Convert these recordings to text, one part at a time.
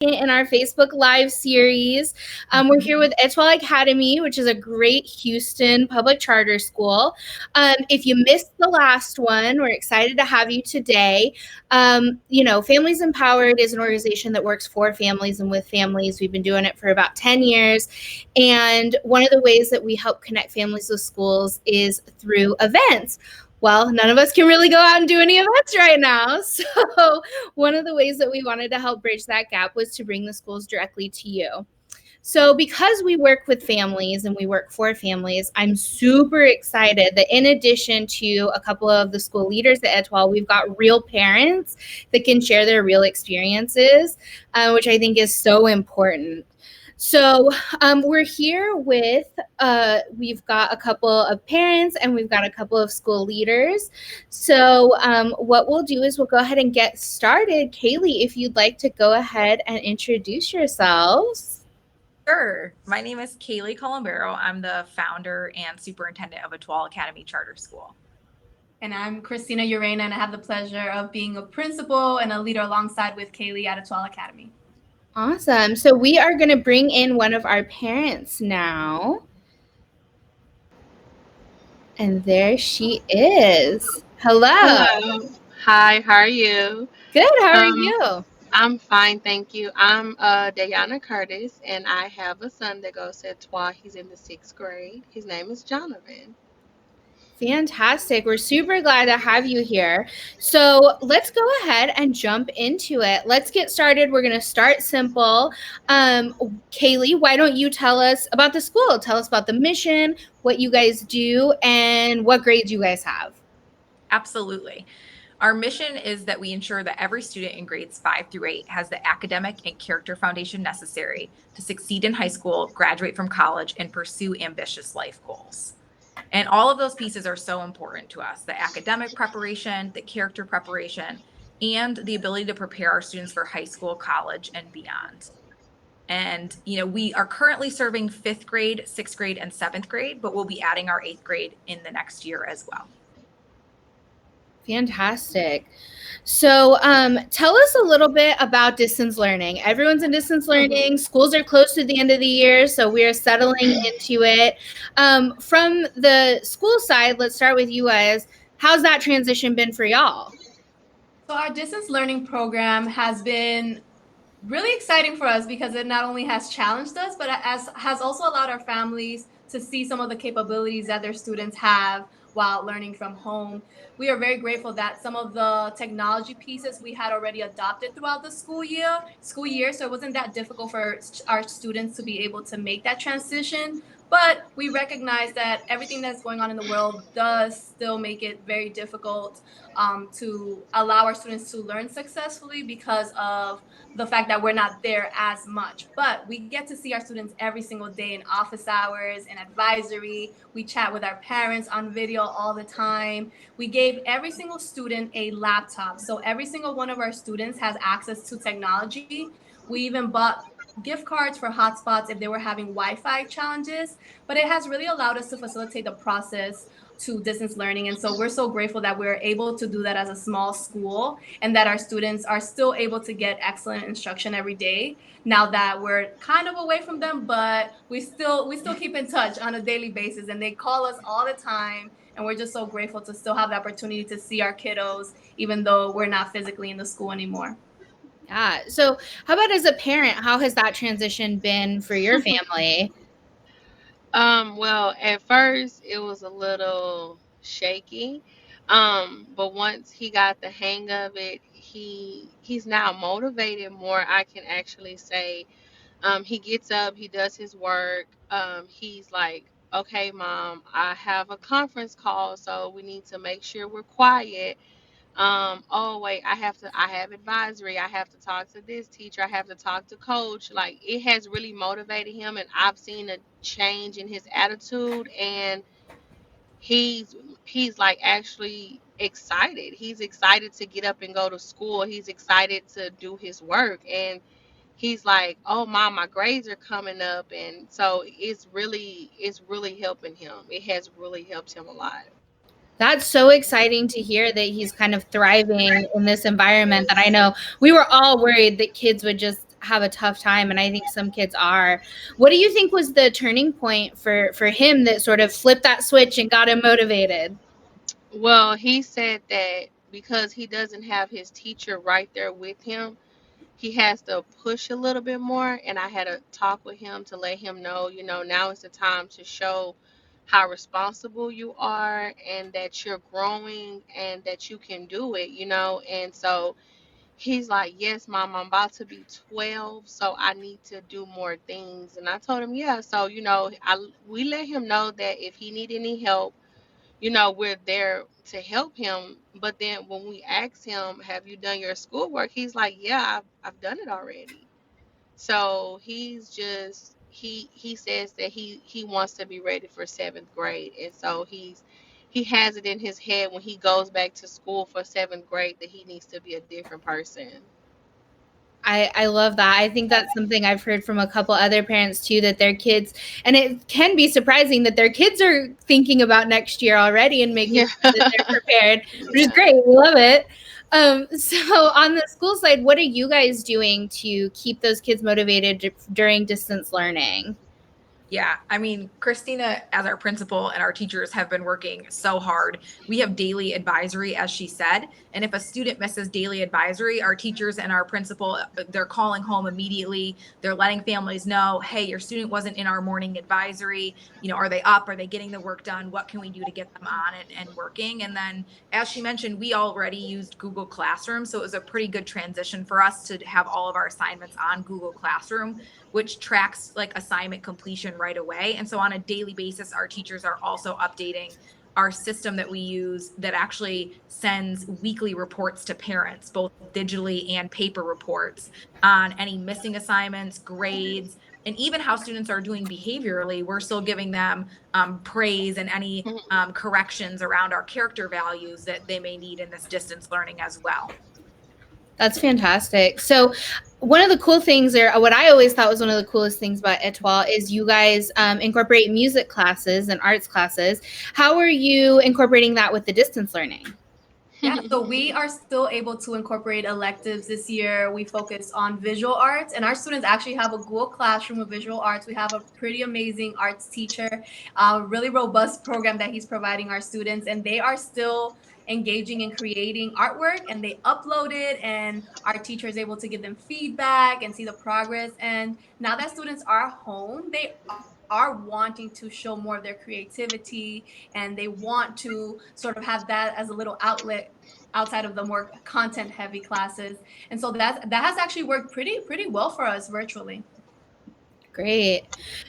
in our Facebook Live series. We're here with Étoile Academy, which is a great Houston public charter school. If you missed the last one, we're excited to have you today. Families Empowered is an organization that works for families and with families. We've been doing it for about 10 years. And one of the ways that we help connect families with schools is through events. Well, none of us can really go out and do any events right now. So one of the ways that we wanted to help bridge that gap was to bring the schools directly to you. So because we work with families and we work for families, I'm super excited that in addition to a couple of the school leaders at Étoile, we've got real parents that can share their real experiences, which I think is so important. So we're here with, we've got a couple of parents and we've got a couple of school leaders. So what we'll do is we'll go ahead and get started. Kaylee, if you'd like to go ahead and introduce yourselves. Sure. My name is Kaylee Colombero. I'm the founder and superintendent of Étoile Academy Charter School. And I'm Christina Urena, and I have the pleasure of being a principal and a leader alongside with Kaylee at Étoile Academy. Awesome. So we are going to bring in one of our parents now. And there she is. Hello. Hello. Hi, how are you? Good. How are you? I'm fine, thank you. I'm Dayana Curtis, and I have a son that goes to Étoile. He's in the 6th grade. His name is Jonathan. Fantastic. We're super glad to have you here. So let's go ahead and jump into it. Let's get started. We're going to start simple. Kaylee, why don't you tell us about the school? Tell us about the mission, what you guys do, and what grades you guys have. Absolutely. Our mission is that we ensure that every student in grades 5 through 8 has the academic and character foundation necessary to succeed in high school, graduate from college, and pursue ambitious life goals. And all of those pieces are so important to us: the academic preparation, the character preparation, and the ability to prepare our students for high school, college, and beyond. And, we are currently serving 5th grade, 6th grade, and 7th grade, but we'll be adding our 8th grade in the next year as well. Fantastic. So tell us a little bit about distance learning. Everyone's in distance learning. Schools are closed to the end of the year, so we're settling into it. From the school side, let's start with you guys. How's that transition been for y'all? So our distance learning program has been really exciting for us because it not only has challenged us, but has also allowed our families to see some of the capabilities that their students have while learning from home. We are very grateful that some of the technology pieces we had already adopted throughout the school year, so it wasn't that difficult for our students to be able to make that transition. But we recognize that everything that's going on in the world does still make it very difficult to allow our students to learn successfully because of the fact that we're not there as much. But we get to see our students every single day in office hours and advisory. We chat with our parents on video all the time. We gave every single student a laptop. So every single one of our students has access to technology. We even bought gift cards for hotspots if they were having Wi-Fi challenges, but it has really allowed us to facilitate the process to distance learning. And so we're so grateful that we're able to do that as a small school and that our students are still able to get excellent instruction every day now that we're kind of away from them, but we still keep in touch on a daily basis, and they call us all the time. And we're just so grateful to still have the opportunity to see our kiddos, even though we're not physically in the school anymore. Yeah. So how about as a parent, how has that transition been for your family? Well, at first it was a little shaky. But once he got the hang of it, he's now motivated more, I can actually say. He gets up, he does his work. He's like, okay, mom, I have a conference call, so we need to make sure we're quiet. Oh wait, I have advisory, I have to talk to this teacher, I have to talk to coach. Like, it has really motivated him, and I've seen a change in his attitude, and he's he's like actually excited. He's excited to get up and go to school. He's excited to do his work, and he's like, oh mom, my grades are coming up. And so it's really helping him. It has really helped him a lot. That's so exciting to hear that he's kind of thriving in this environment that I know we were all worried that kids would just have a tough time, and I think some kids are. What do you think was the turning point for him that sort of flipped that switch and got him motivated? Well, he said that because he doesn't have his teacher right there with him, he has to push a little bit more. And I had a talk with him to let him know, now is the time to show how responsible you are and that you're growing and that you can do it. And so he's like, yes, mom, I'm about to be 12, so I need to do more things. And I told him, yeah. So, we let him know that if he need any help, we're there to help him. But then when we asked him, have you done your schoolwork? He's like, yeah, I've done it already. So he says that he wants to be ready for 7th grade. And so he has it in his head when he goes back to school for 7th grade that he needs to be a different person. I love that. I think that's something I've heard from a couple other parents too, that their kids, and it can be surprising that their kids are thinking about next year already and making sure that they're prepared, which is great. We love it. So on the school side, what are you guys doing to keep those kids motivated during distance learning? Yeah, I mean, Christina, as our principal and our teachers have been working so hard. We have daily advisory, as she said. And if a student misses daily advisory, our teachers and our principal, they're calling home immediately. They're letting families know, hey, your student wasn't in our morning advisory. Are they up? Are they getting the work done? What can we do to get them on it and working? And then, as she mentioned, we already used Google Classroom. So it was a pretty good transition for us to have all of our assignments on Google Classroom, which tracks like assignment completion right away. And so on a daily basis, our teachers are also updating our system that we use that actually sends weekly reports to parents, both digitally and paper reports, on any missing assignments, grades, and even how students are doing behaviorally. We're still giving them praise and any corrections around our character values that they may need in this distance learning as well. That's fantastic. So one of the cool things, or what I always thought was one of the coolest things about Étoile, is you guys incorporate music classes and arts classes. How are you incorporating that with the distance learning? Yeah, so we are still able to incorporate electives this year. We focus on visual arts, and our students actually have a Google Classroom of visual arts. We have a pretty amazing arts teacher, a really robust program that he's providing our students, and they are still engaging in creating artwork, and they upload it, and our teacher is able to give them feedback and see the progress. And now that students are home, they are wanting to show more of their creativity, and they want to sort of have that as a little outlet outside of the more content heavy classes. And so that has actually worked pretty well for us virtually. Great.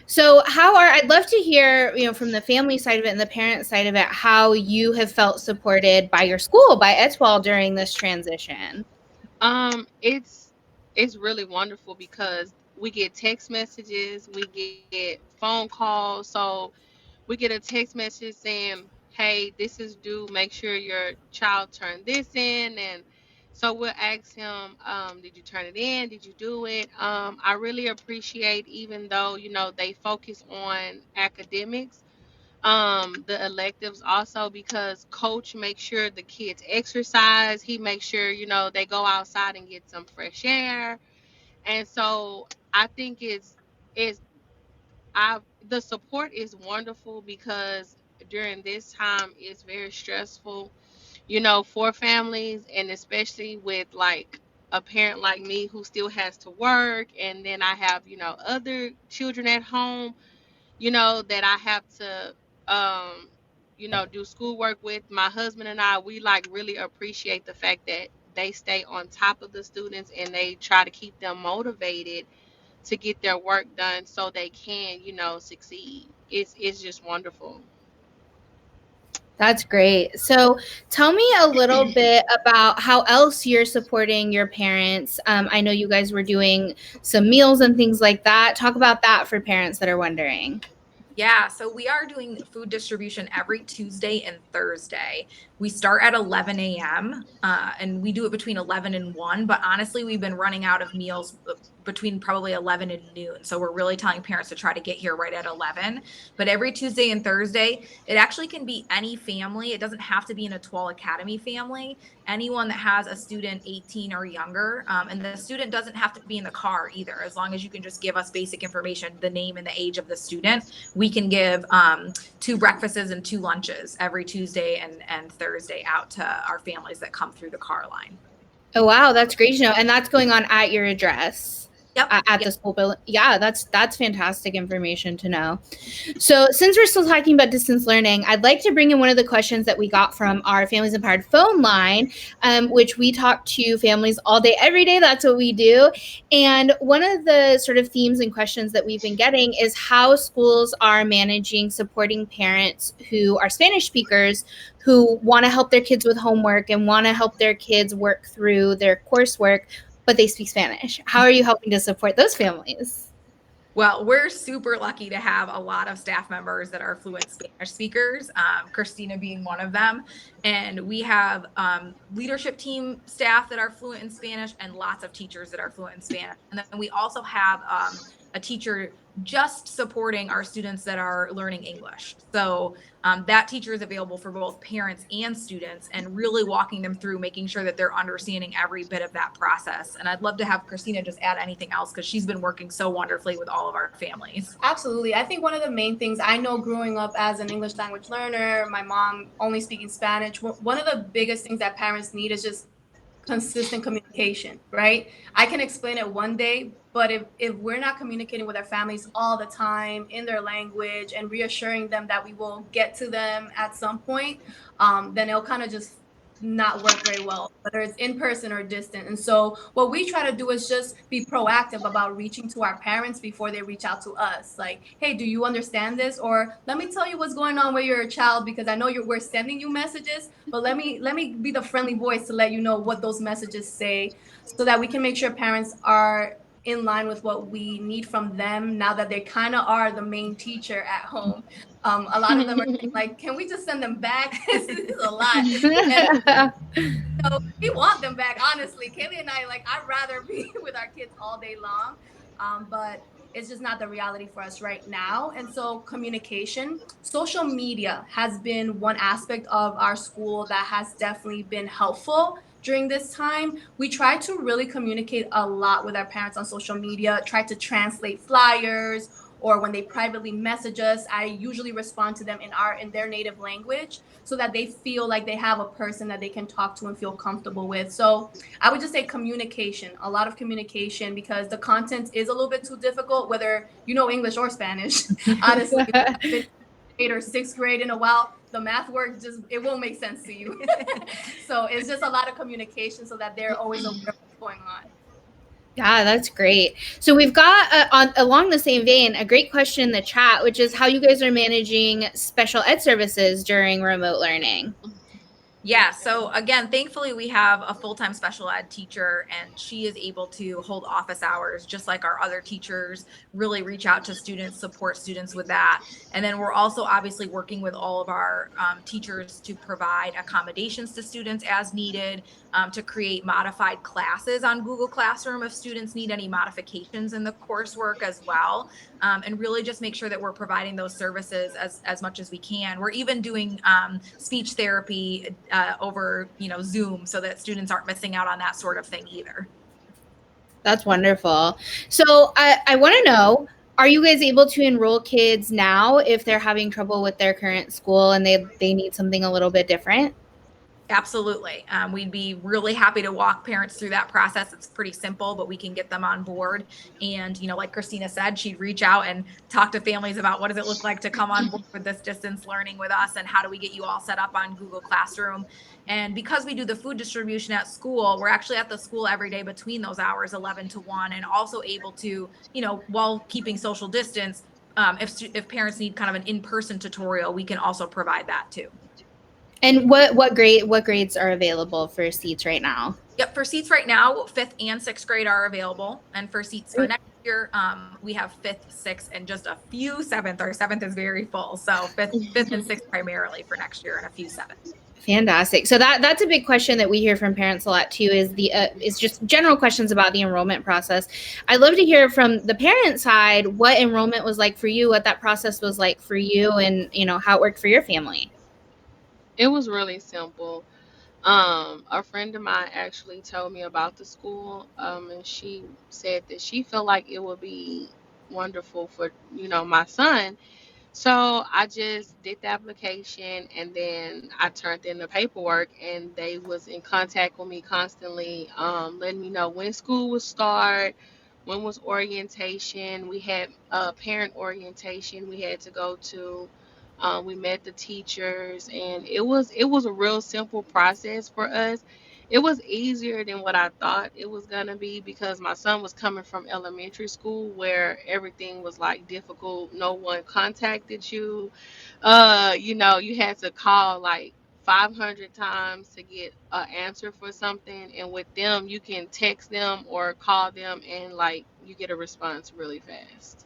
So I'd love to hear, from the family side of it and the parent side of it, how you have felt supported by your school, by Étoile, during this transition. It's really wonderful because we get text messages, we get phone calls. So we get a text message saying, hey, this is due, make sure your child turned this in. And so we'll ask him, did you turn it in? Did you do it? I really appreciate, even though, they focus on academics, the electives also, because coach makes sure the kids exercise. He makes sure, they go outside and get some fresh air. And so I think it's the support is wonderful because during this time it's very stressful, for families, and especially with like a parent like me who still has to work, and then I have, other children at home, that I have to do schoolwork with. My husband and I, we like really appreciate the fact that they stay on top of the students and they try to keep them motivated to get their work done so they can, succeed. It's just wonderful. That's great. So tell me a little bit about how else you're supporting your parents. I know you guys were doing some meals and things like that. Talk about that for parents that are wondering. Yeah, so we are doing food distribution every Tuesday and Thursday. We start at 11 a.m. And we do it between 11 and 1. But honestly, we've been running out of meals between probably 11 and noon. So we're really telling parents to try to get here right at 11. But every Tuesday and Thursday, it actually can be any family. It doesn't have to be an Étoile Academy family. Anyone that has a student 18 or younger. And the student doesn't have to be in the car either. As long as you can just give us basic information, the name and the age of the student, we can give 2 breakfasts and 2 lunches every Tuesday and Thursday out to our families that come through the car line. Oh, wow. That's great to know. And that's going on at your address. Yep. At the school building. Yeah, that's fantastic information to know. So since we're still talking about distance learning, I'd like to bring in one of the questions that we got from our Families Empowered phone line, which we talk to families all day, every day. That's what we do. And one of the sort of themes and questions that we've been getting is how schools are managing supporting parents who are Spanish speakers who want to help their kids with homework and want to help their kids work through their coursework, but they speak Spanish. How are you helping to support those families? Well, we're super lucky to have a lot of staff members that are fluent Spanish speakers, Christina being one of them. And we have leadership team staff that are fluent in Spanish and lots of teachers that are fluent in Spanish. And then we also have a teacher just supporting our students that are learning English. So that teacher is available for both parents and students and really walking them through, making sure that they're understanding every bit of that process. And I'd love to have Christina just add anything else because she's been working so wonderfully with all of our families. Absolutely. I think one of the main things I know growing up as an English language learner, my mom only speaking Spanish, one of the biggest things that parents need is just consistent communication, right? I can explain it one day, but if we're not communicating with our families all the time in their language and reassuring them that we will get to them at some point, then it'll kind of just not work very well, whether it's in person or distant. And so what we try to do is just be proactive about reaching to our parents before they reach out to us. Like, hey, do you understand this? Or let me tell you what's going on with your child, because I know we're sending you messages, but let me be the friendly voice to let you know what those messages say so that we can make sure parents are in line with what we need from them now that they kind of are the main teacher at home. A lot of them are like, can we just send them back? This is a lot. And, so we want them back, honestly. Kaylee and I, I'd rather be with our kids all day long, but it's just not the reality for us right now. And so communication, social media has been one aspect of our school that has definitely been helpful during this time. We try to really communicate a lot with our parents on social media, try to translate flyers, or when they privately message us, I usually respond to them in their native language so that they feel like they have a person that they can talk to and feel comfortable with. So I would just say communication, a lot of communication, because the content is a little bit too difficult, whether you know English or Spanish. Honestly, if you've been 8th or 6th grade in a while, the math work it won't make sense to you. So it's just a lot of communication so that they're always aware of what's going on. Yeah, that's great. So we've got, along the same vein, a great question in the chat, which is how you guys are managing special ed services during remote learning. Yeah. So again, thankfully we have a full-time special ed teacher and she is able to hold office hours just like our other teachers, really reach out to students, support students with that. And then we're also obviously working with all of our teachers to provide accommodations to students as needed, to create modified classes on Google Classroom if students need any modifications in the coursework as well. And really just make sure that we're providing those services as much as we can. We're even doing speech therapy over Zoom so that students aren't missing out on that sort of thing either. That's wonderful. So I want to know, are you guys able to enroll kids now if they're having trouble with their current school and they need something a little bit different? Absolutely. We'd be really happy to walk parents through that process. It's pretty simple, but we can get them on board. And, like Christina said, she'd reach out and talk to families about what does it look like to come on board with this distance learning with us and how do we get you all set up on Google Classroom. And because we do the food distribution at school, we're actually at the school every day between those hours, 11 to 1, and also able to, while keeping social distance, if parents need kind of an in-person tutorial, we can also provide that too. And what grades are available for seats right now? Yep, for seats right now, 5th and 6th grade are available. And for seats for next year, we have 5th, 6th, and just a few 7th. Our 7th is very full. So 5th and 6th primarily for next year and a few 7th. Fantastic. So that's a big question that we hear from parents a lot too. Is just general questions about the enrollment process. I'd love to hear from the parent side what enrollment was like for you, what that process was like for you, and how it worked for your family. It was really simple. A friend of mine actually told me about the school, and she said that she felt like it would be wonderful for, my son. So I just did the application and then I turned in the paperwork and they was in contact with me constantly, letting me know when school would start, when was orientation. We had parent orientation we had to go to. We met the teachers and it was a real simple process for us. It was easier than what I thought it was gonna be because my son was coming from elementary school where everything was like difficult. No one contacted you. You had to call like 500 times to get an answer for something, and with them, you can text them or call them, and like you get a response really fast.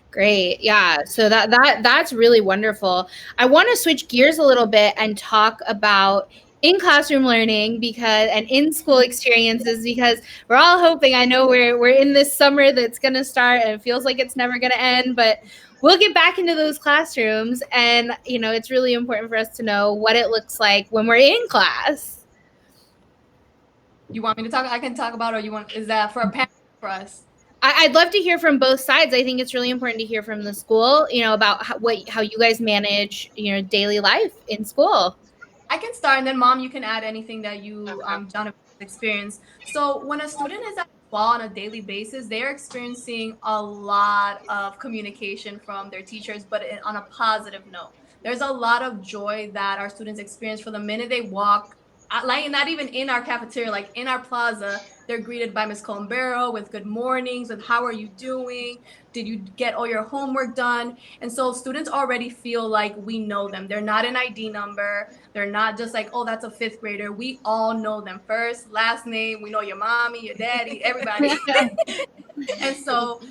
Great. Yeah. So that's really wonderful. I want to switch gears a little bit and talk about in classroom learning because and in school experiences because we're all hoping. I know we're in this summer that's going to start and it feels like it's never going to end, but we'll get back into those classrooms and it's really important for us to know what it looks like when we're in class. You want me to talk? I can talk about, or you want? Is that for a parent or for us? I'd love to hear from both sides. I think it's really important to hear from the school, about how you guys manage, daily life in school. I can start, and then Mom, you can add anything that you, Okay. Jonathan, experienced. So when a student is at school on a daily basis, they are experiencing a lot of communication from their teachers, but on a positive note. There's a lot of joy that our students experience from the minute they walk. Like not even in our cafeteria, like in our plaza, they're greeted by Miss Colombero with good mornings, with how are you doing? Did you get all your homework done? And so students already feel like we know them. They're not an ID number. They're not just like, oh, that's a fifth grader. We all know them first, last name. We know your mommy, your daddy, everybody. And so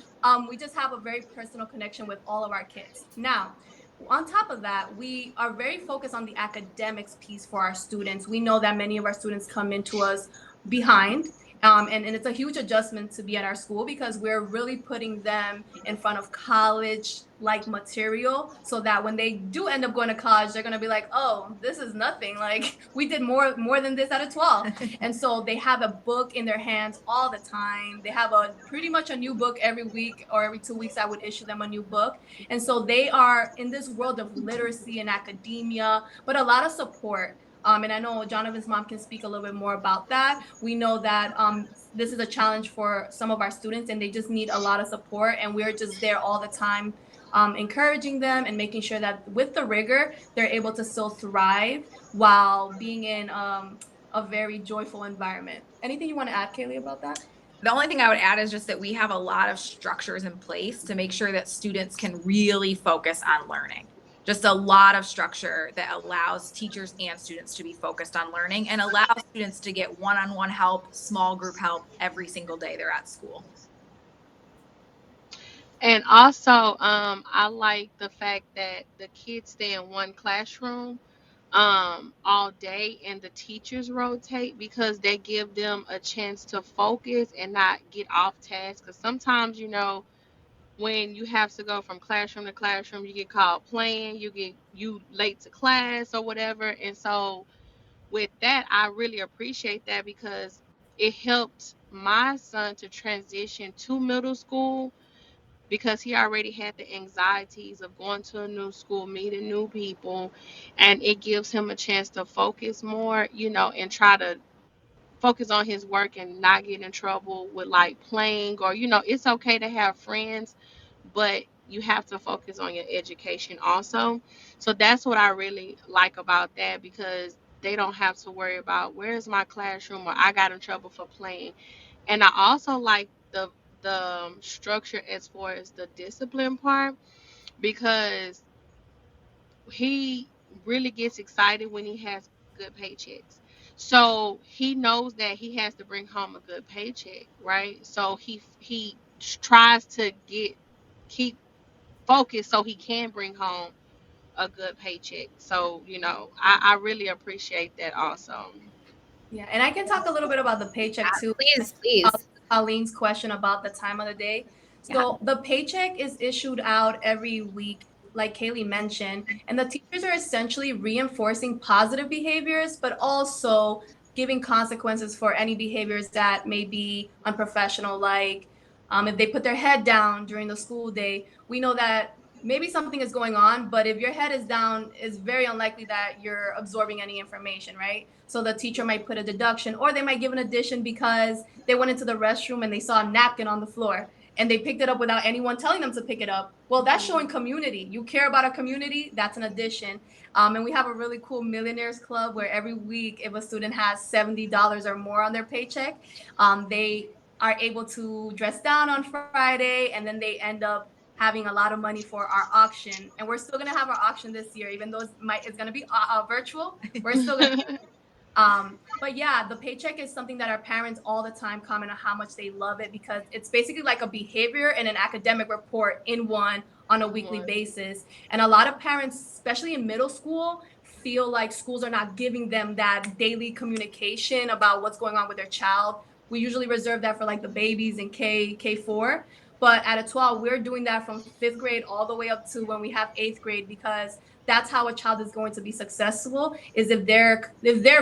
we just have a very personal connection with all of our kids. Now, on top of that, we are very focused on the academics piece for our students. We know that many of our students come into us behind. And it's a huge adjustment to be at our school because we're really putting them in front of college like material so that when they do end up going to college, they're going to be like, oh, this is nothing. Like we did more than this at a 12. And so they have a book in their hands all the time. They have a pretty much a new book every week or every 2 weeks. I would issue them a new book. And so they are in this world of literacy and academia, but a lot of support. And I know Jonathan's mom can speak a little bit more about that. We know that this is a challenge for some of our students and they just need a lot of support. And we're just there all the time, encouraging them and making sure that with the rigor, they're able to still thrive while being in a very joyful environment. Anything you want to add, Kaylee, about that? The only thing I would add is just that we have a lot of structures in place to make sure that students can really focus on learning. Just a lot of structure that allows teachers and students to be focused on learning and allows students to get one-on-one help, small group help every single day they're at school. And also, I like the fact that the kids stay in one classroom all day and the teachers rotate because they give them a chance to focus and not get off task. Because sometimes, when you have to go from classroom to classroom, you get called playing, you late to class or whatever. And so with that, I really appreciate that because it helped my son to transition to middle school because he already had the anxieties of going to a new school, meeting new people, and it gives him a chance to focus more, and try to focus on his work and not get in trouble with like playing or, it's okay to have friends, but you have to focus on your education also. So that's what I really like about that because they don't have to worry about where's my classroom or I got in trouble for playing. And I also like the structure as far as the discipline part because he really gets excited when he has good paychecks. So he knows that he has to bring home a good paycheck, right? So he tries to keep focused so he can bring home a good paycheck. So, I really appreciate that also. Yeah, and I can talk a little bit about the paycheck too. Please, uh, please. Colleen's question about the time of the day. Yeah. So the paycheck is issued out every week, like Kaylee mentioned, and the teachers are essentially reinforcing positive behaviors, but also giving consequences for any behaviors that may be unprofessional, like if they put their head down during the school day. We know that maybe something is going on, but if your head is down, it's very unlikely that you're absorbing any information, right? So the teacher might put a deduction, or they might give an addition because they went into the restroom and they saw a napkin on the floor and they picked it up without anyone telling them to pick it up. Well, that's showing community. You care about a community, that's an addition. And we have a really cool millionaires club where every week, if a student has $70 or more on their paycheck, they are able to dress down on Friday, and then they end up having a lot of money for our auction. And we're still gonna have our auction this year, even though it's gonna be virtual. We're still gonna but yeah, the paycheck is something that our parents all the time comment on how much they love it, because it's basically like a behavior and an academic report in one on a weekly basis. And a lot of parents, especially in middle school, feel like schools are not giving them that daily communication about what's going on with their child. We usually reserve that for like the babies in K4. But at Étoile, we're doing that from fifth grade all the way up to when we have eighth grade, because that's how a child is going to be successful, is if their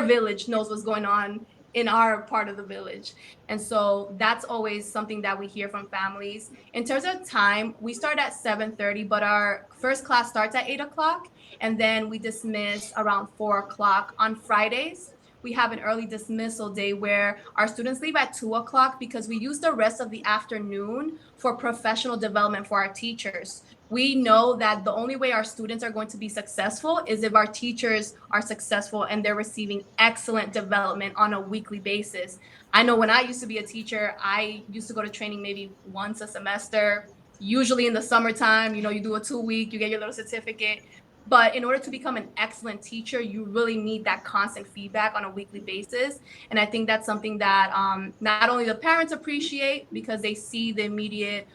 village knows what's going on in our part of the village. And so that's always something that we hear from families. In terms of time, we start at 7:30, but our first class starts at 8 o'clock, and then we dismiss around 4 o'clock. On Fridays, we have an early dismissal day where our students leave at 2 o'clock, because we use the rest of the afternoon for professional development for our teachers. We know that the only way our students are going to be successful is if our teachers are successful and they're receiving excellent development on a weekly basis. I know when I used to be a teacher, I used to go to training maybe once a semester, usually in the summertime. You do a 2 week, you get your little certificate. But in order to become an excellent teacher, you really need that constant feedback on a weekly basis. And I think that's something that not only the parents appreciate because they see the immediate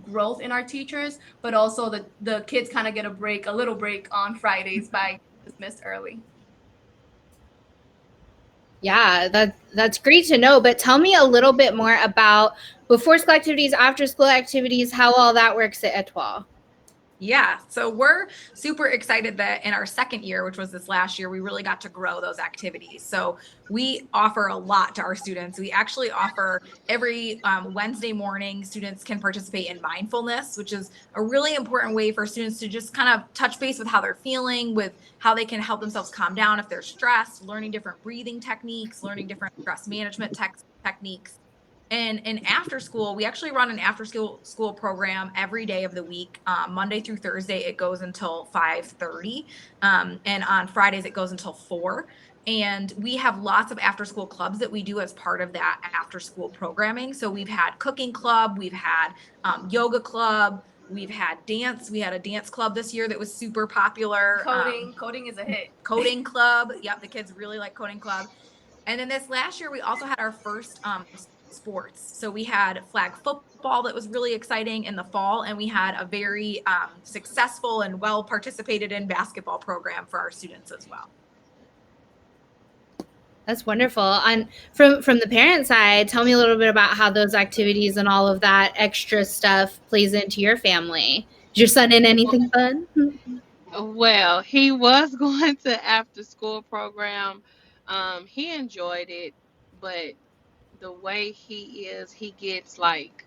growth in our teachers, but also the kids kind of get a little break on Fridays by dismissed early. Yeah, that's great to know. But tell me a little bit more about before school activities, after school activities, how all that works at Étoile. Yeah. So we're super excited that in our second year, which was this last year, we really got to grow those activities. So we offer a lot to our students. We actually offer every Wednesday morning, students can participate in mindfulness, which is a really important way for students to just kind of touch base with how they're feeling, with how they can help themselves calm down if they're stressed, learning different breathing techniques, learning different stress management techniques. And after school, we actually run an after school program every day of the week. Monday through Thursday, it goes until 5:30, and on Fridays it goes until 4. And we have lots of after school clubs that we do as part of that after school programming. So we've had cooking club, we've had yoga club, we've had dance. We had a dance club this year that was super popular. Coding is a hit. Coding club. Yep, the kids really like coding club. And then this last year, we also had our first sports. So we had flag football that was really exciting in the fall, and we had a very successful and well participated in basketball program for our students as well. That's wonderful. And from the parent side, tell me a little bit about how those activities and all of that extra stuff plays into your family. Is your son in anything fun? Well, he was going to after school program. He enjoyed it, but the way he is, he gets like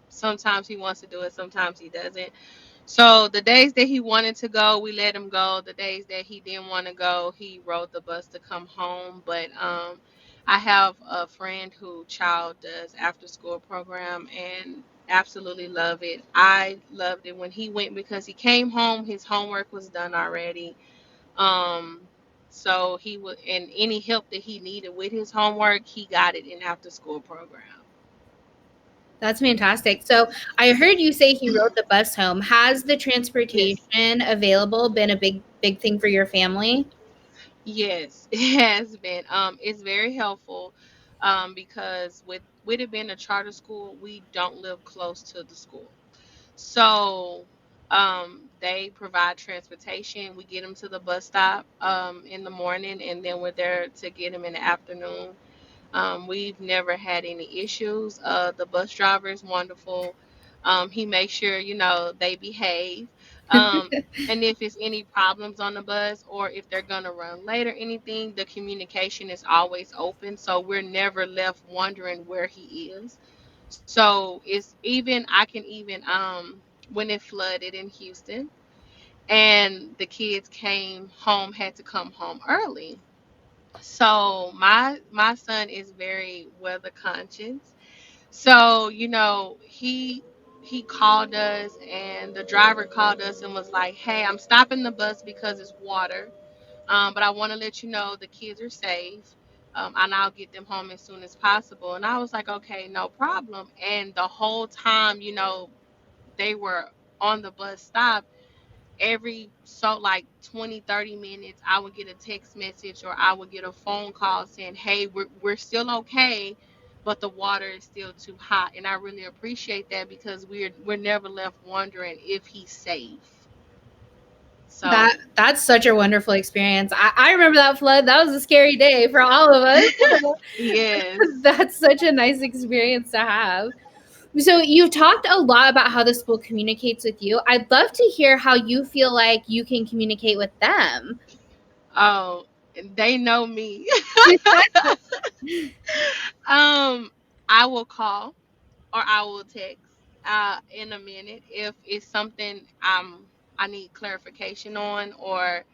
sometimes he wants to do it, sometimes he doesn't. So the days that he wanted to go, we let him go. The days that he didn't want to go, he rode the bus to come home. But I have a friend who child does after school program and absolutely love it. I loved it when he went because he came home, his homework was done already. Um, so he would, and any help that he needed with his homework, he got it in after school program. That's fantastic. So I heard you say he rode the bus home. Has the transportation available been a big thing for your family? Yes, it has been. It's very helpful, because with it being a charter school, we don't live close to the school. So, They provide transportation. We get them to the bus stop in the morning, and then we're there to get them in the afternoon. We've never had any issues. The bus driver is wonderful. He makes sure, they behave. Um, and if it's any problems on the bus or if they're going to run late or anything, the communication is always open. So we're never left wondering where he is. So it's even, I can even, when it flooded in Houston and the kids came home, had to come home early. So my son is very weather conscious. So, he called us and the driver called us and was like, "Hey, I'm stopping the bus because it's water. But I want to let you know the kids are safe. And I'll get them home as soon as possible." And I was like, "Okay, no problem." And the whole time, they were on the bus stop, every so like 20-30 minutes I would get a text message or I would get a phone call saying, "Hey, we're still okay, but the water is still too hot." And I really appreciate that because we're never left wondering if he's safe. So That's such a wonderful experience. I remember that flood. That was a scary day for all of us. yes. That's such a nice experience to have. So you've talked a lot about how the school communicates with you. I'd love to hear how you feel like you can communicate with them. Oh, they know me. um I will call or I will text in a minute if it's something I need clarification on, or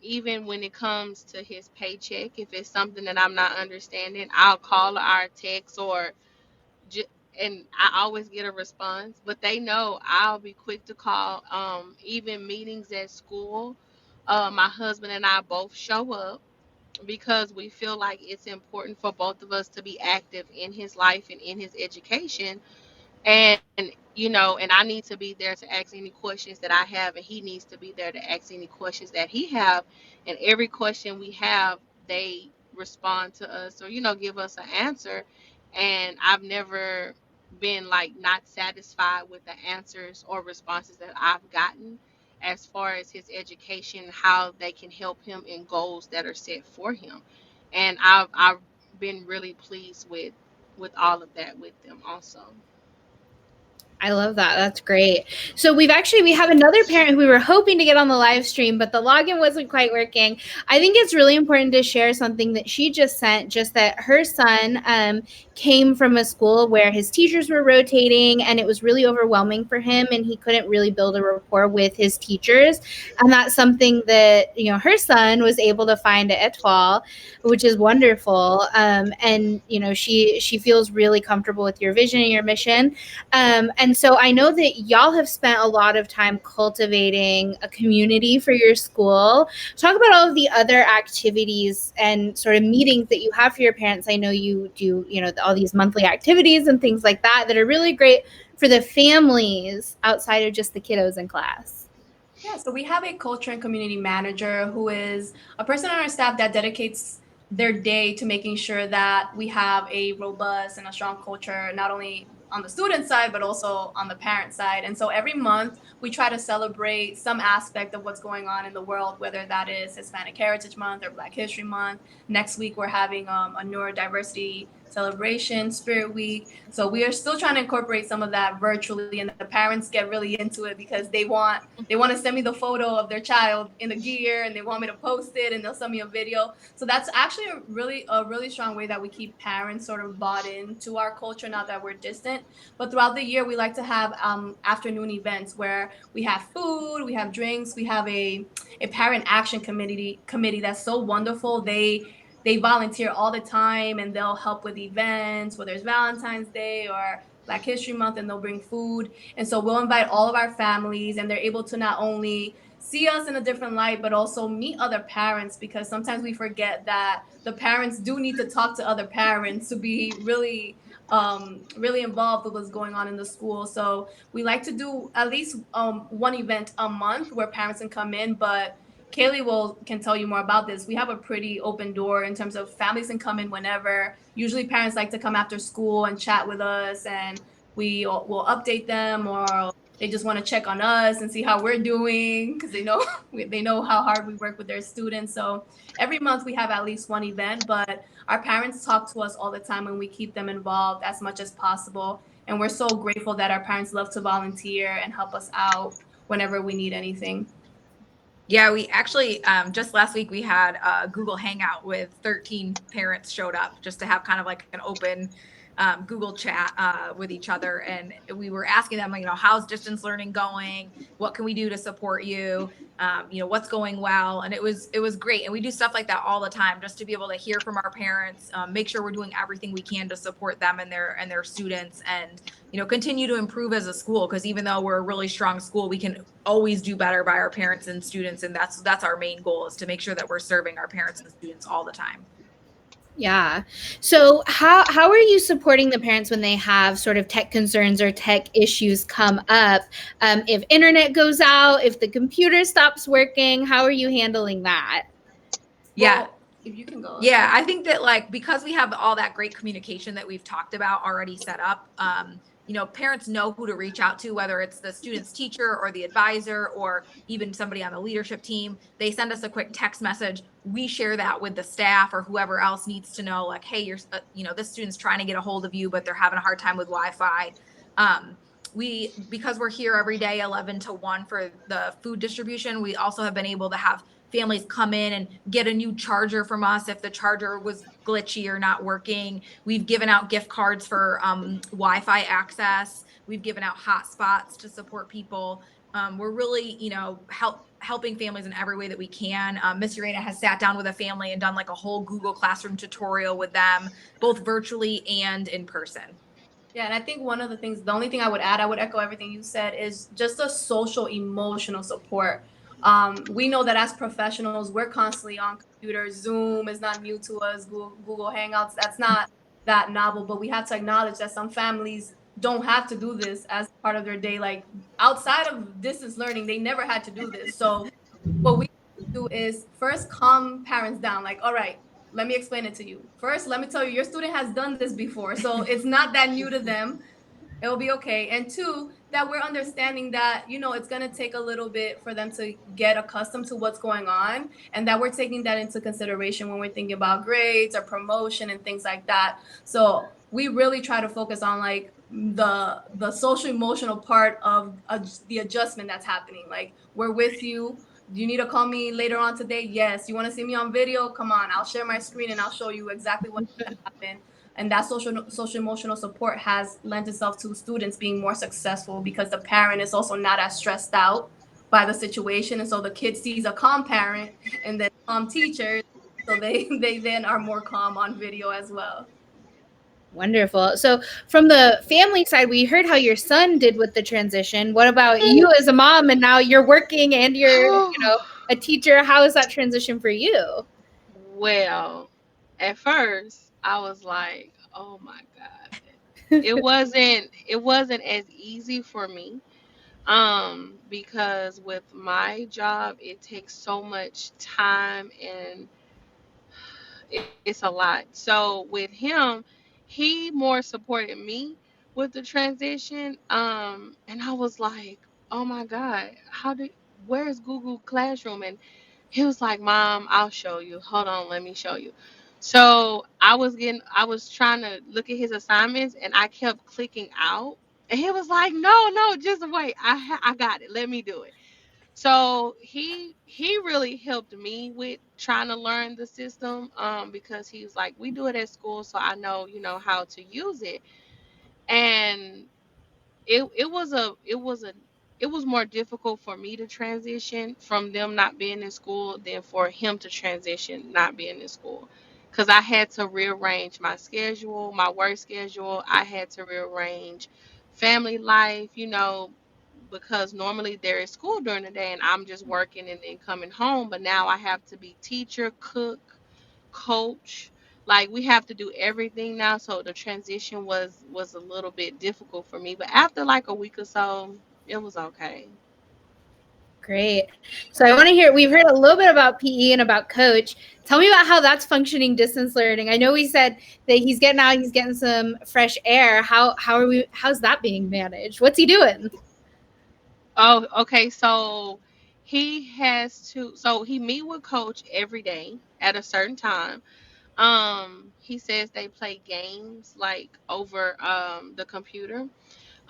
even when it comes to his paycheck, if it's something that I'm not understanding, I'll call or text, or ju- and I always get a response. But they know I'll be quick to call. Even meetings at school, my husband and I both show up because we feel like it's important for both of us to be active in his life and in his education. And and I need to be there to ask any questions that I have, and he needs to be there to ask any questions that he have. And every question we have, they respond to us, or give us an answer. And I've never been like not satisfied with the answers or responses that I've gotten as far as his education, how they can help him in goals that are set for him. And I've been really pleased with all of that with them also. I love that. That's great. So we have another parent who we were hoping to get on the live stream, but the login wasn't quite working. I think it's really important to share something that she just sent, just that her son came from a school where his teachers were rotating and it was really overwhelming for him and he couldn't really build a rapport with his teachers. And that's something that, her son was able to find at Étoile, which is wonderful. And, she feels really comfortable with your vision and your mission. And so I know that y'all have spent a lot of time cultivating a community for your school. Talk about all of the other activities and sort of meetings that you have for your parents. I know you do, all these monthly activities and things like that that are really great for the families outside of just the kiddos in class. Yeah, so we have a culture and community manager who is a person on our staff that dedicates their day to making sure that we have a robust and a strong culture, not only on the student side, but also on the parent side. And so every month we try to celebrate some aspect of what's going on in the world, whether that is Hispanic Heritage Month or Black History Month. Next week, we're having a neurodiversity celebration, Spirit Week. So we are still trying to incorporate some of that virtually, and the parents get really into it because they want to send me the photo of their child in the gear and they want me to post it and they'll send me a video. So that's actually a really strong way that we keep parents sort of bought into our culture now that we're distant. But throughout the year we like to have afternoon events where we have food, we have drinks, we have a parent action committee that's so wonderful. They volunteer all the time and they'll help with events, whether it's Valentine's Day or Black History Month, and they'll bring food. And so we'll invite all of our families, and they're able to not only see us in a different light, but also meet other parents, because sometimes we forget that the parents do need to talk to other parents to be really involved with what's going on in the school. So we like to do at least one event a month where parents can come in, but Kaylee can tell you more about this. We have a pretty open door in terms of families can come in whenever. Usually parents like to come after school and chat with us, and will update them, or They just want to check on us and see how we're doing because they know how hard we work with their students. So every month we have at least one event, but our parents talk to us all the time and we keep them involved as much as possible. And we're so grateful that our parents love to volunteer and help us out whenever we need anything. Yeah, we actually just last week we had a Google Hangout with 13 parents showed up just to have kind of like an open Google chat with each other, and we were asking them, how's distance learning going? What can we do to support you? What's going well? And it was great. And we do stuff like that all the time just to be able to hear from our parents, make sure we're doing everything we can to support them and their students, and continue to improve as a school, because even though we're a really strong school, we can always do better by our parents and students, and that's our main goal, is to make sure that we're serving our parents and students all the time. Yeah. So how are you supporting the parents when they have sort of tech concerns or tech issues come up? If internet goes out, if the computer stops working, how are you handling that? Yeah. Well, if you can go. Yeah, I think that because we have all that great communication that we've talked about already set up, parents know who to reach out to, whether it's the student's teacher or the advisor or even somebody on the leadership team. They send us a quick text message. We share that with the staff or whoever else needs to know, hey, you're, this student's trying to get a hold of you, but they're having a hard time with Wi-Fi. Because we're here every day, 11 to 1 for the food distribution, we also have been able to have families come in and get a new charger from us if the charger was glitchy or not working. We've given out gift cards for Wi-Fi access. We've given out hotspots to support people. We're really, helping families in every way that we can. Miss Urena has sat down with a family and done a whole Google Classroom tutorial with them, both virtually and in person. Yeah, and I think the only thing I would add, I would echo everything you said, is just a social emotional support. We know that as professionals, we're constantly on computers. Zoom is not new to us. Google Hangouts, that's not that novel, but we have to acknowledge that some families don't have to do this as part of their day. Like outside of distance learning, they never had to do this. So what we do is first calm parents down. Like, all right, let me explain it to you. First, let me tell you, your student has done this before. So it's not that new to them. It will be okay. And two, that we're understanding that, it's going to take a little bit for them to get accustomed to what's going on, and that we're taking that into consideration when we're thinking about grades or promotion and things like that. So we really try to focus on the social emotional part of the adjustment that's happening. Like, we're with you. Do you need to call me later on today? Yes. You want to see me on video? Come on, I'll share my screen and I'll show you exactly what happened. And that social emotional support has lent itself to students being more successful because the parent is also not as stressed out by the situation. And so the kid sees a calm parent and then calm teachers. So they then are more calm on video as well. Wonderful. So from the family side, we heard how your son did with the transition. What about you as a mom? And now you're working and you're, a teacher. How is that transition for you? Well, at first I was like, oh my God. It wasn't as easy for me. Because with my job it takes so much time and it's a lot. So with him, he more supported me with the transition. And I was like, oh my God, where's Google Classroom? And he was like, Mom, I'll show you. Hold on, let me show you. So I was trying to look at his assignments and I kept clicking out. And he was like, no, just wait. I got it. Let me do it. So he really helped me with trying to learn the system, because he was like, we do it at school, so I know how to use it. And it was more difficult for me to transition from them not being in school than for him to transition not being in school, because I had to rearrange my schedule, my work schedule. I had to rearrange family life, because normally there is school during the day and I'm just working and then coming home, but now I have to be teacher, cook, coach. Like, we have to do everything now, so the transition was a little bit difficult for me, but after like a week or so it was okay. Great. So I want to hear, we've heard a little bit about PE and about coach. Tell me about how that's functioning distance learning. I know we said that he's getting some fresh air. How's that being managed? What's he doing? Oh, okay. So he has to. So he meet with coach every day at a certain time. He says they play games like over the computer.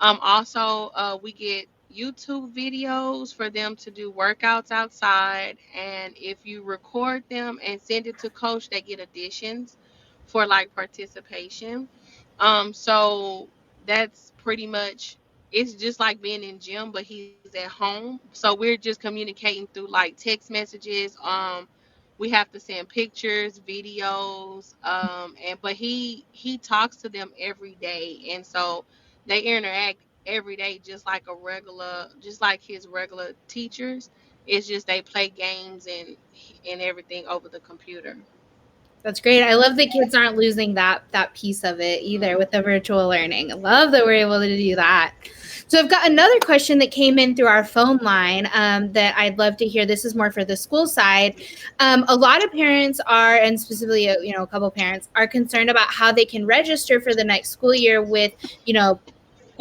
Also, we get YouTube videos for them to do workouts outside, and if you record them and send it to coach, they get additions for like participation. So that's pretty much, it's just like being in gym, but he's at home. So we're just communicating through like text messages. We have to send pictures, videos, and but he talks to them every day, and so they interact every day just like his regular teachers. It's just they play games and everything over the computer. That's great. I love that kids aren't losing that piece of it either with the virtual learning. I love that we're able to do that. So I've got another question that came in through our phone line that I'd love to hear. This is more for the school side. A lot of parents are, and specifically, a couple parents are concerned about how they can register for the next school year with,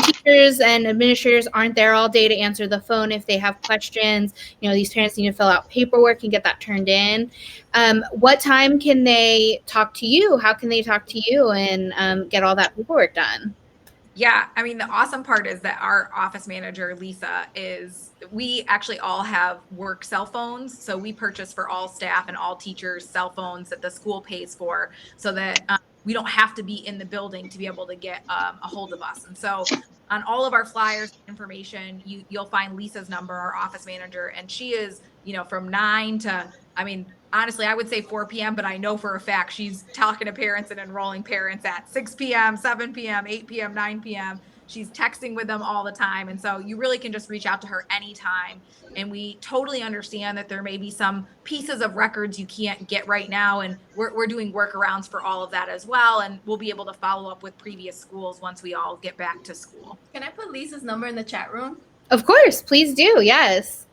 teachers and administrators aren't there all day to answer the phone if they have questions. These parents need to fill out paperwork and get that turned in. What time can they talk to you? How can they talk to you and get all that paperwork done? Yeah, I mean, the awesome part is that our office manager, Lisa, we actually all have work cell phones. So we purchase for all staff and all teachers cell phones that the school pays for so that we don't have to be in the building to be able to get a hold of us. And so on all of our flyers information, you'll find Lisa's number, our office manager, and she is, from 9 to, I mean, honestly, I would say 4 p.m., but I know for a fact she's talking to parents and enrolling parents at 6 p.m., 7 p.m., 8 p.m., 9 p.m. She's texting with them all the time. And so you really can just reach out to her anytime. And we totally understand that there may be some pieces of records you can't get right now. And we're doing workarounds for all of that as well. And we'll be able to follow up with previous schools once we all get back to school. Can I put Lisa's number in the chat room? Of course, please do. Yes.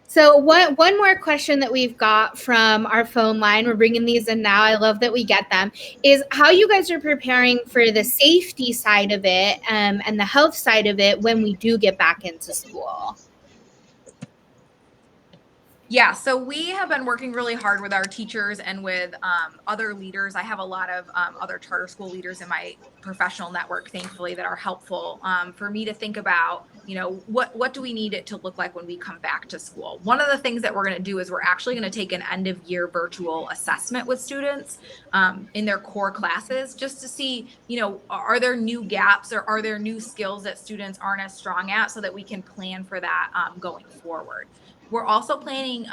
So one more question that we've got from our phone line, we're bringing these in now, I love that we get them, is how you guys are preparing for the safety side of it and the health side of it when we do get back into school. Yeah, so we have been working really hard with our teachers and with other leaders. I have a lot of other charter school leaders in my professional network, thankfully, that are helpful for me to think about, what do we need it to look like when we come back to school? One of the things that we're going to do is we're actually going to take an end of year virtual assessment with students in their core classes just to see, are there new gaps or are there new skills that students aren't as strong at so that we can plan for that going forward. We're also planning,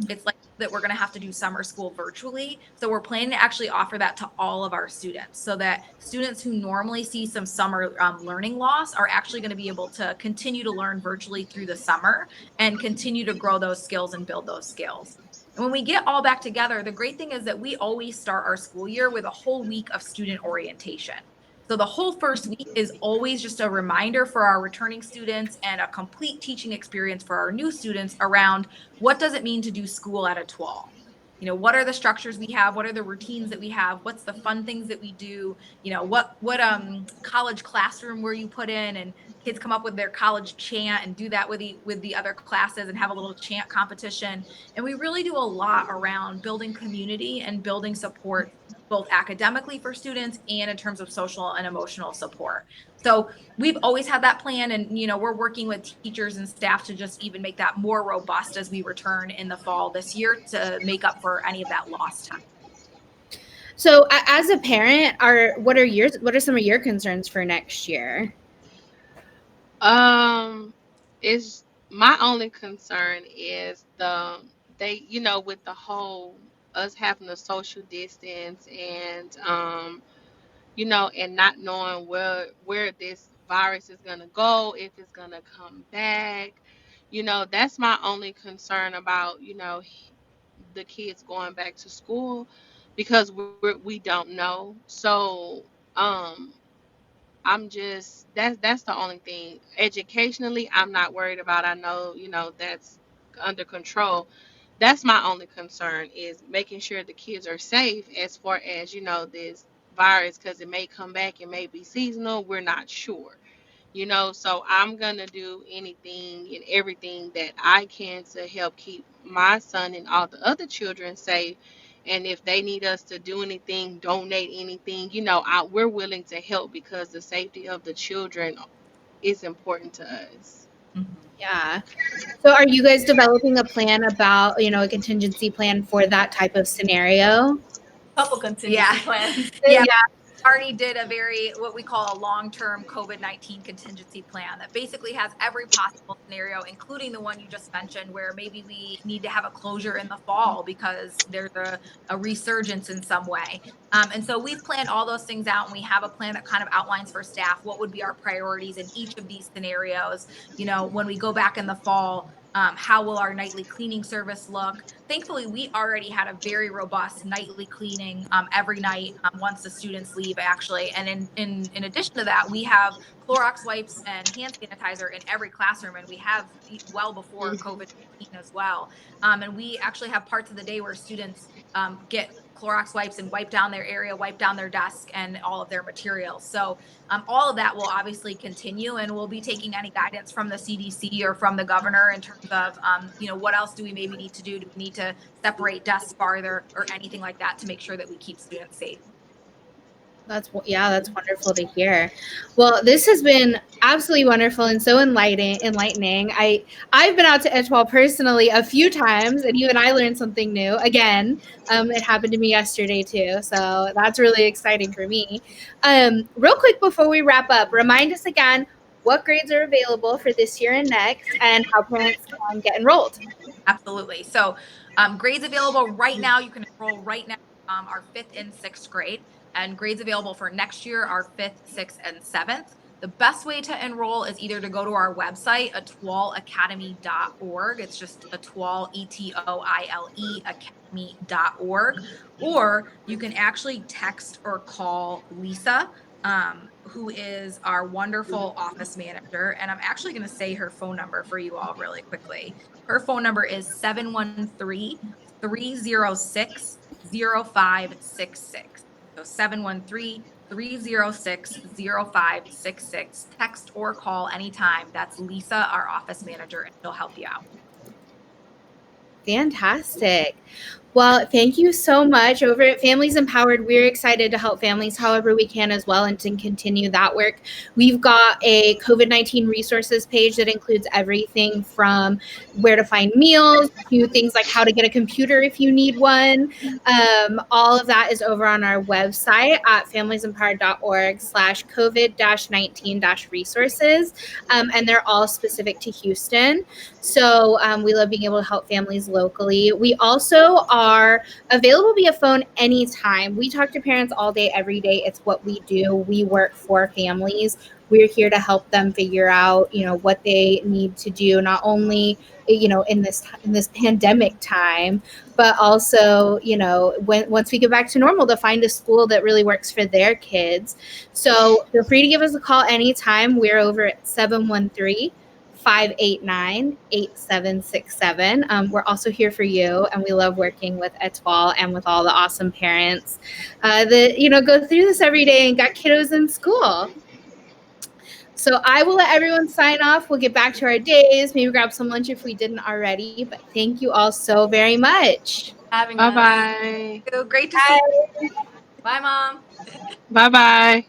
it's like that we're going to have to do summer school virtually. So we're planning to actually offer that to all of our students so that students who normally see some summer learning loss are actually going to be able to continue to learn virtually through the summer and continue to grow those skills and build those skills. And when we get all back together, the great thing is that we always start our school year with a whole week of student orientation. So the whole first week is always just a reminder for our returning students and a complete teaching experience for our new students around what does it mean to do school at Étoile? What are the structures we have? What are the routines that we have? What's the fun things that we do? What college classroom were you put in? And kids come up with their college chant and do that with the other classes and have a little chant competition. And we really do a lot around building community and building support, both academically for students and in terms of social and emotional support. So we've always had that plan, and we're working with teachers and staff to just even make that more robust as we return in the fall this year to make up for any of that lost time. So as a parent, what are some of your concerns for next year? Is my only concern is with the whole us having the social distance and and not knowing where this virus is gonna go, if it's gonna come back. That's my only concern about the kids going back to school because we don't know. So I'm just that's the only thing. Educationally, I'm not worried about. I know, that's under control. That's my only concern is making sure the kids are safe as far as, this virus, because it may come back, it may be seasonal, we're not sure. So I'm gonna do anything and everything that I can to help keep my son and all the other children safe. And if they need us to do anything, donate anything, we're willing to help because the safety of the children is important to us. Yeah. So are you guys developing a plan about, a contingency plan for that type of scenario? Couple contingency plans. Yeah. Already did a what we call a long-term COVID-19 contingency plan that basically has every possible scenario, including the one you just mentioned, where maybe we need to have a closure in the fall because there's a resurgence in some way. And so we've planned all those things out, and we have a plan that kind of outlines for staff what would be our priorities in each of these scenarios. When we go back in the fall, how will our nightly cleaning service look? Thankfully, we already had a very robust nightly cleaning every night once the students leave, actually. And in addition to that, we have Clorox wipes and hand sanitizer in every classroom, and we have well before COVID-19 as well. And we actually have parts of the day where students get Clorox wipes and wipe down their area, wipe down their desk and all of their materials. So all of that will obviously continue, and we'll be taking any guidance from the CDC or from the governor in terms of, what else do we maybe need to do? Do we need to separate desks farther or anything like that to make sure that we keep students safe? That's wonderful to hear. Well, this has been absolutely wonderful and so enlightening. I've been out to Étoile personally a few times, and even I learned something new. Again, it happened to me yesterday too, so that's really exciting for me. Real quick before we wrap up, remind us again what grades are available for this year and next, and how parents can get enrolled. Absolutely. So grades available right now. You can enroll right now our 5th and 6th grade, and grades available for next year are 5th, 6th, and 7th. The best way to enroll is either to go to our website, étoileacademy.org. It's just Étoile, ETOILE, academy.org. Or you can actually text or call Lisa, who is our wonderful office manager. And I'm actually going to say her phone number for you all really quickly. Her phone number is 713-306-0566. So 713-306-0566. Text or call anytime. That's Lisa, our office manager, and she'll help you out. Fantastic. Well, thank you so much. Over at Families Empowered, we're excited to help families however we can as well and to continue that work. We've got a COVID-19 resources page that includes everything from where to find meals to things like how to get a computer if you need one. All of that is over on our website at familiesempowered.org/COVID-19-resources. And they're all specific to Houston. So we love being able to help families locally. We also are available via phone anytime. We talk to parents all day, every day. It's what we do. We work for families. We're here to help them figure out, what they need to do, not only, in this pandemic time, but also, once we get back to normal, to find a school that really works for their kids. So feel free to give us a call anytime. We're over at 713-589-8767. We're also here for you, and we love working with Étoile and with all the awesome parents that go through this every day and got kiddos in school. So I will let everyone sign off. We'll get back to our days, maybe grab some lunch if we didn't already. But thank you all so very much. Having Bye us. bye. So great to see you. Bye, Mom. Bye bye.